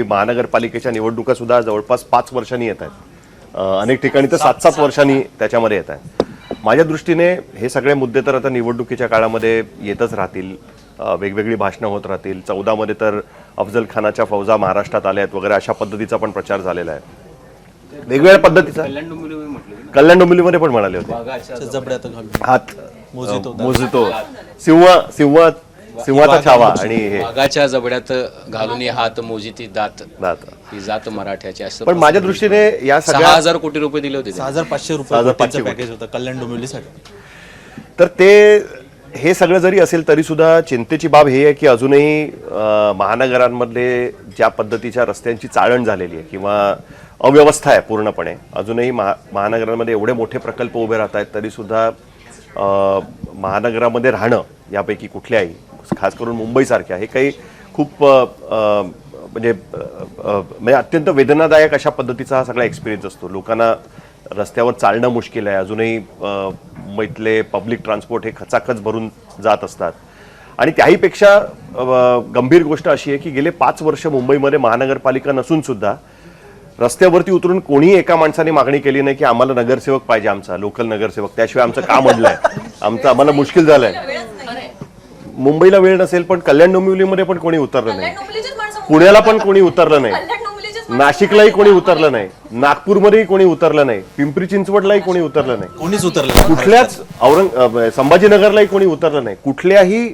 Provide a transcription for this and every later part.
महानगरपालिकेच्या निवडणुका सुद्धा जवळपास 5 वर्षांनी येत आहेत, अनेक ठिकाणी तर 7-7 वर्षांनी त्याच्यामध्ये येत आहेत. माझ्या दृष्टीने हे सगळे मुद्दे तर आता निवडणुकीच्या काळामध्ये येतच राहतील, वेगवेगळी भाषणं होत राहतील. 14 मध्ये तर अफजल खानाच्या फौजा महाराष्ट्रात आल्या आहेत वगैरे अशा पद्धतीचा पण प्रचार झालेला आहे, वेगवेगळ्या पद्धतीचा. कल्याण डोंबिवलीमध्ये पण म्हणाले होते हात मोजितो सिंहाचा छावा आणि हे वाघाच्या जबड्यात घालून हात मोजिती दात ही जात मराठ्याची असं. पण माझ्या दृष्टीने या 6,000 कोटी रुपये दिले होते, 6,500 रुपये पॅकेज होतं कल्याण डोंबिवलीसाठी. तर ते हे सगळं जरी असेल तरी सुद्धा चिंतेची बाब ही आहे की अजूनही महानगरांमध्ये ज्या पद्धतीच्या रस्त्यांची चाळण झालेली आहे किंवा अव्यवस्था आहे पूर्णपणे, अजूनही महानगरांमध्ये एवढे मोठे प्रकल्प उभे राहत आहेत तरी सुद्धा महानगरामध्ये राहणं यापैकी कुठल्याही, खास करून मुंबईसारख्या, हे काही खूप म्हणजे अत्यंत वेदनादायक अशा पद्धतीचा हा सगळा एक्सपिरियन्स असतो. लोकांना रस्त्यावर चालणं मुश्किल आहे, अजूनही मुंबईतले पब्लिक ट्रान्सपोर्ट हे खचाखच भरून जात असतात. आणि त्याहीपेक्षा गंभीर गोष्ट अशी आहे की गेले 5 वर्ष मुंबईमध्ये महानगरपालिका नसून सुद्धा रस्त्यावरती उतरून कोणीही एका माणसाने मागणी केली नाही की आम्हाला नगरसेवक पाहिजे, आमचा लोकल नगरसेवक, त्याशिवाय आमचं काम अडलंय, आम्हाला मुश्किल झालंय. मुंबईला वेळ नसेल पण कल्याण डोंबिवलीमध्ये पण कोणी उतरलं नाही, पुण्याला पण कोणी उतरलं नाही, नाशिकलाही कोणी उतरलं नाही, नागपूरमध्येही कोणी उतरलं नाही, पिंपरी चिंचवडलाही कोणी उतरलं नाही, कोणीच उतरलं कुठल्याच संभाजीनगरलाही कोणी उतरलं नाही. कुठल्याही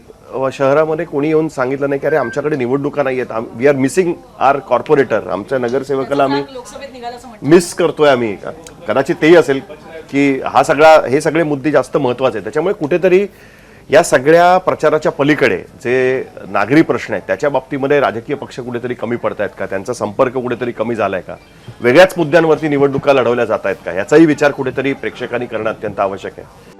शहरामध्ये कोणी येऊन सांगितलं नाही की अरे आमच्याकडे निवडणुका नाही आहेत, we are missing our corporator, आमच्या नगरसेवकाला आम्ही मिस करतोय आम्ही. कदाचित तेही असेल की हे सगळे मुद्दे जास्त महत्वाचे आहेत. त्याच्यामुळे कुठेतरी या सगळ्या प्रचाराच्या पलीकडे जे नागरी प्रश्न आहेत त्याच्या बाबतीमध्ये राजकीय पक्ष कुठेतरी कमी पडत आहेत का, त्यांचा संपर्क कुठेतरी कमी झालाय का, वेगळ्याच मुद्द्यांवरती निवडणुका लढवल्या जात आहेत का, याचाही विचार कुठेतरी प्रेक्षकांनी करणं अत्यंत आवश्यक आहे.